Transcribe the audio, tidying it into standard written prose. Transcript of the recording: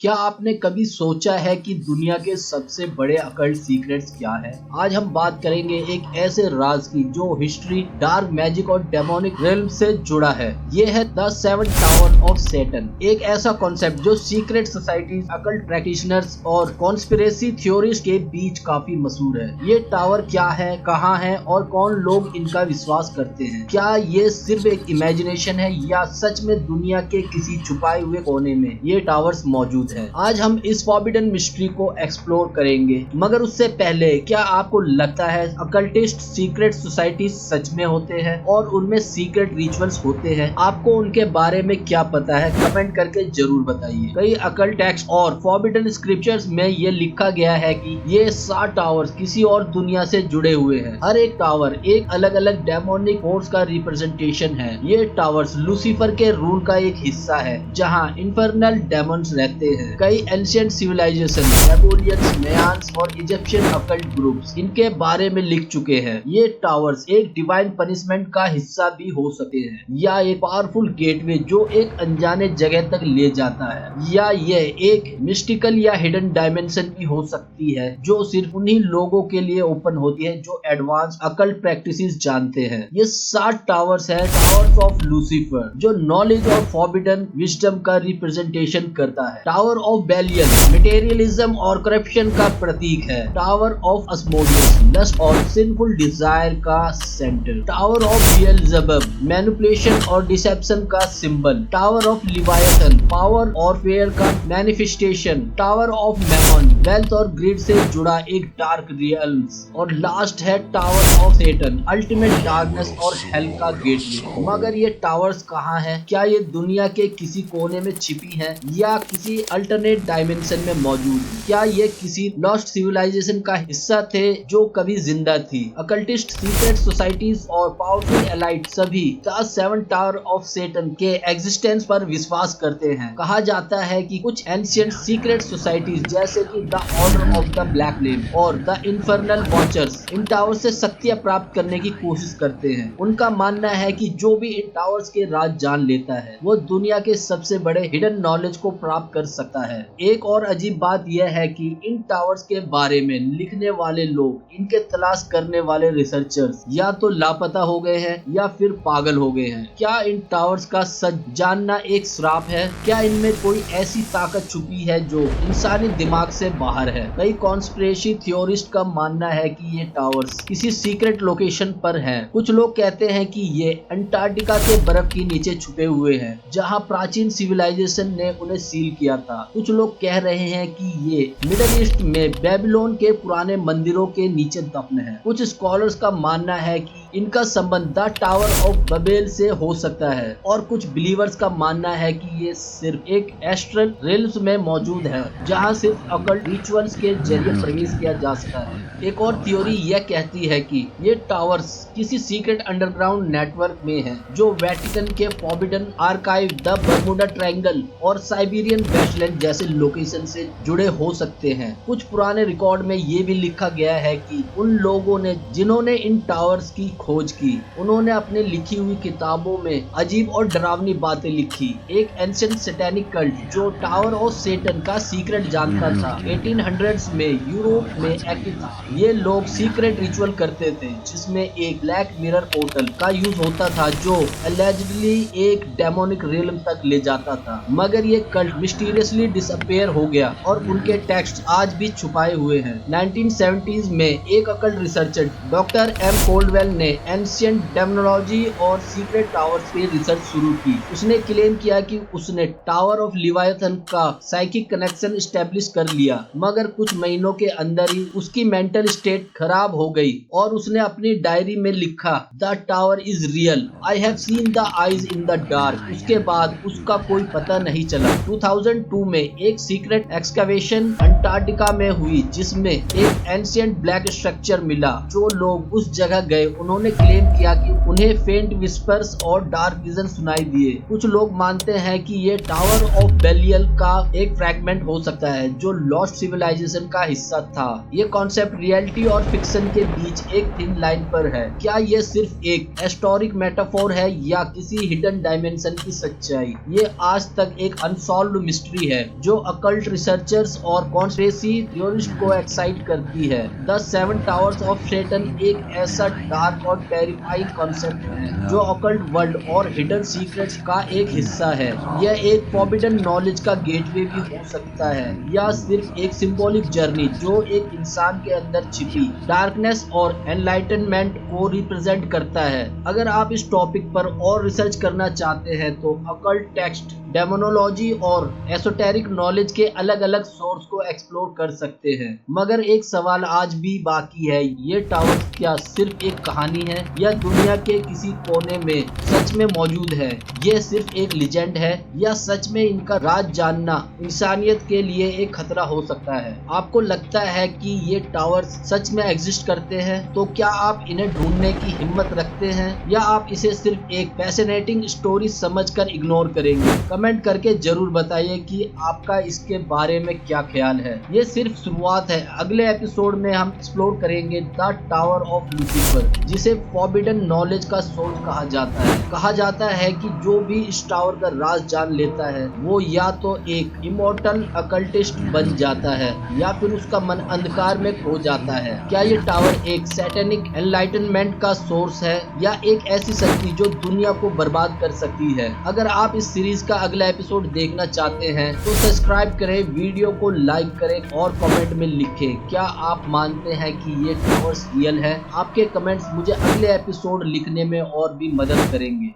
क्या आपने कभी सोचा है कि दुनिया के सबसे बड़े अकल्ट सीक्रेट्स क्या है? आज हम बात करेंगे एक ऐसे राज की जो हिस्ट्री, डार्क मैजिक और डेमोनिक रिल्म से जुड़ा है। ये है the seven tower of Saturn, एक ऐसा कॉन्सेप्ट जो सीक्रेट सोसाइटीज, अकल्ट प्रैक्टिशनर्स और कॉन्स्पिरेसी थ्योरीज के बीच काफी मशहूर है। ये टावर क्या है, कहाँ है और कौन लोग इनका विश्वास करते हैं? क्या ये सिर्फ एक इमेजिनेशन है या सच में दुनिया के किसी छुपाए हुए कोने में ये टावर्स मौजूद है? आज हम इस फॉरबिडन मिस्ट्री को एक्सप्लोर करेंगे, मगर उससे पहले क्या आपको लगता है अकल्टिस्ट सीक्रेट सोसाइटी सच में होते हैं और उनमें सीक्रेट रिचुअल्स होते हैं? आपको उनके बारे में क्या पता है? कमेंट करके जरूर बताइए। कई अकल्ट टेक्स्ट और फॉरबिडन स्क्रिप्चर्स में ये लिखा गया है कि ये 7 टावर्स किसी और दुनिया से जुड़े हुए हैं। हर एक टावर एक अलग अलग डेमोनिक फोर्स का रिप्रेजेंटेशन है। ये टावर्स लूसीफर के रूल का एक हिस्सा है, जहाँ इन्फर्नल डेमन्स रहते हैं। कई एंशिएंट सिविलाइजेशन, नेपोलियंस, मेयान्स और इजिप्शियन अकल्ट ग्रुप्स इनके बारे में लिख चुके हैं। ये टावर्स एक डिवाइन पनिशमेंट का हिस्सा भी हो सकते हैं, या एक पावरफुल गेटवे जो एक अनजाने जगह तक ले जाता है, या ये एक मिस्टिकल या हिडन डायमेंशन भी हो सकती है जो सिर्फ उन्हीं लोगों के लिए ओपन होती है जो एडवांस अकल्ट प्रैक्टिसेस जानते हैं। ये 7 टावर्स है। टावर्स ऑफ लूसीफर जो नॉलेज और फॉरबिडन विजडम का रिप्रेजेंटेशन करता है। टावर ऑफ बेलियल मटेरियलिज्म और करप्शन का प्रतीक है। टावर ऑफ अस्मोडियस लस्ट और सिंफुल डिजायर का सेंटर। टावर ऑफ बिएल्ज़ेबब मैनिपुलेशन और डिसेप्शन का सिंबल। टावर ऑफ लिवायथन पावर और फेयर का manifestation. Tower of Memon wealth और ग्रिड से जुड़ा एक डार्क रियल्म्स। और लास्ट है tower of Saturn ultimate darkness और हेल का गेटवे। मगर ये टावर्स कहाँ हैं? क्या ये दुनिया के किसी कोने में छिपी हैं या किसी अल्टरनेट डायमेंशन में मौजूद? क्या ये किसी लॉस्ट सिविलाइजेशन का हिस्सा थे जो कभी जिंदा थी? अकल्टिस्ट सीक्रेट सोसाइटीज और पावरफुल एलाइट सभी द 7 टावर ऑफ सैटर्न के एग्जिस्टेंस पर विश्वास करते हैं। कहा जाता है कि कुछ एंशिएंट सीक्रेट सोसाइटीज जैसे कि the order of the black lamp और the infernal watchers in towers से शक्तियां प्राप्त करने की कोशिश करते हैं। उनका मानना है कि जो भी इन टावर्स के राज जान लेता है वो दुनिया के सबसे बड़े हिडन नॉलेज को प्राप्त कर सकता है। एक और अजीब बात यह है कि इन टावर्स के बारे में लिखने वाले लोग, इनके तलाश करने वाले रिसर्चर्स या तो लापता हो गए हैं या फिर पागल हो गए हैं। क्या इन टावर्स का सच जानना एक श्राप है? क्या इनमें कोई ऐसी ताकत छुपी है जो इंसानी दिमाग से बाहर है? कई कॉन्स्पिरेसी थ्योरिस्ट का मानना है कि ये टावर्स किसी सीक्रेट लोकेशन पर हैं। कुछ लोग कहते हैं कि ये अंटार्कटिका के बर्फ के नीचे छुपे हुए हैं, जहां प्राचीन सिविलाइजेशन ने उन्हें सील किया था। कुछ लोग कह रहे हैं कि ये मिडिल ईस्ट में बेबीलोन के पुराने मंदिरों के नीचे दफन है। कुछ स्कॉलर्स का मानना है कि इनका संबंध द टावर ऑफ बबेल से हो सकता है, और कुछ बिलीवर्स का मानना है कि ये सिर्फ एक एस्ट्रल रिल्म्स में मौजूद है जहां सिर्फ अकल्ट रिचुअल्स के जरिए प्रवेश किया जा सकता है। एक और थ्योरी यह कहती है कि ये टावर्स किसी सीक्रेट अंडरग्राउंड नेटवर्क में है जो वेटिकन के forbidden archive, the Bermuda triangle और साइबेरियन वेस्टलैंड जैसे लोकेशन से जुड़े हो सकते हैं। कुछ पुराने रिकॉर्ड में ये भी लिखा गया है कि उन लोगों ने जिन्होंने इन टावर्स की खोज की, उन्होंने अपने लिखी हुई किताबों में अजीब और डरावनी बातें लिखी। एक एंशिएंट सैटेनिक कल्ट जो टावर ऑफ सैटर्न का सीक्रेट जानता था 1800s में यूरोप में एक्टिव था। ये लोग सीक्रेट रिचुअल करते थे जिसमें एक ब्लैक मिरर पोर्टल का यूज होता था जो एलिजिडली एक डेमोनिक रिल्म तक ले जाता था। मगर ये कल्ट मिस्टीरियसली डिसअपीयर हो गया और उनके टेक्स्ट आज भी छुपाए हुए हैं। 1970s में एक occult researcher doctor M Caldwell ने एंशिएंट डेमोनोलॉजी और सीक्रेट टावर्स पे रिसर्च शुरू की। उसने क्लेम किया कि उसने टावर ऑफ लिवायथन का साइकिक कनेक्शन स्टैब्लिश कर लिया, मगर कुछ महीनों के अंदर ही उसकी मेंटल स्टेट खराब हो गई और उसने अपनी डायरी में लिखा, the tower is real, I have seen the eyes in the dark. उसके बाद उसका कोई पता नहीं चला। 2002 में एक सीक्रेट एक्सकवेशन अंटार्कटिका में हुई जिसमें एक एंशिएंट ब्लैक स्ट्रक्चर मिला। जो लोग उस जगह गए उन्होंने उन्होंने क्लेम किया कि उन्हें फेंट विस्पर्स और डार्क विजन सुनाई दिए। कुछ लोग मानते हैं कि ये टावर ऑफ बेलियल का एक फ्रैगमेंट हो सकता है जो लॉस्ट सिविलाइजेशन का हिस्सा था। ये कॉन्सेप्ट रियलिटी और फिक्शन के बीच एक थिन लाइन पर है। क्या ये सिर्फ एक हिस्टोरिक मेटाफोर है या किसी हिडन डायमेंशन की सच्चाई? ये आज तक एक अनसॉल्व्ड मिस्ट्री है जो अकल्ट रिसर्चर्स और कॉन्स्पिरेसी थ्योरिस्ट को एक्साइट करती है। The seven towers of Saturn एक ऐसा डार्क और टेरिफाइंग कॉन्सेप्ट है जो अकल्ट वर्ल्ड और हिडन सीक्रेट्स का एक हिस्सा है। यह एक फॉरबिडन नॉलेज का गेटवे भी हो सकता है या सिर्फ एक सिंबॉलिक जर्नी जो एक इंसान के अंदर छिपी डार्कनेस और एनलाइटनमेंट को रिप्रेजेंट करता है। अगर आप इस टॉपिक पर और रिसर्च करना चाहते हैं तो अकल्ट टेक्स्ट, डेमोनोलॉजी और एसोटेरिक नॉलेज के अलग अलग सोर्स को एक्सप्लोर कर सकते हैं। मगर एक सवाल आज भी बाकी है, ये टावर क्या सिर्फ एक कहानी है या दुनिया के किसी कोने में सच में मौजूद है? ये सिर्फ एक लीजेंड है या सच में इनका राज जानना इंसानियत के लिए एक खतरा हो सकता है? आपको लगता है कि ये टावर्स सच में एग्जिस्ट करते हैं? तो क्या आप इन्हें ढूंढने की हिम्मत रखते हैं या आप इसे सिर्फ एक फैसिनेटिंग स्टोरी समझकर इग्नोर करेंगे? कमेंट करके जरूर बताइए कि आपका इसके बारे में क्या ख्याल है। ये सिर्फ शुरुआत है। अगले एपिसोड में हम एक्सप्लोर करेंगे द टावर ऑफ लूसीफर, जिसे फॉरबिडन नॉलेज का सोर्स कहा जाता है। कहा जाता है कि जो भी इस टावर का राज जान लेता है वो या तो एक इमोर्टल अकल्टिस्ट बन जाता है या फिर उसका मन अंधकार में खो जाता है। क्या ये टावर एक सैटेनिक एनलाइटनमेंट का सोर्स है या एक ऐसी शक्ति जो दुनिया को बर्बाद कर सकती है? अगर आप इस सीरीज का अगला एपिसोड देखना चाहते हैं तो सब्सक्राइब करें, वीडियो को लाइक करें और कमेंट में लिखें क्या आप मानते हैं कि ये टावर्स रियल है। आपके कमेंट्स मुझे अगले एपिसोड लिखने में और भी मदद करेंगे।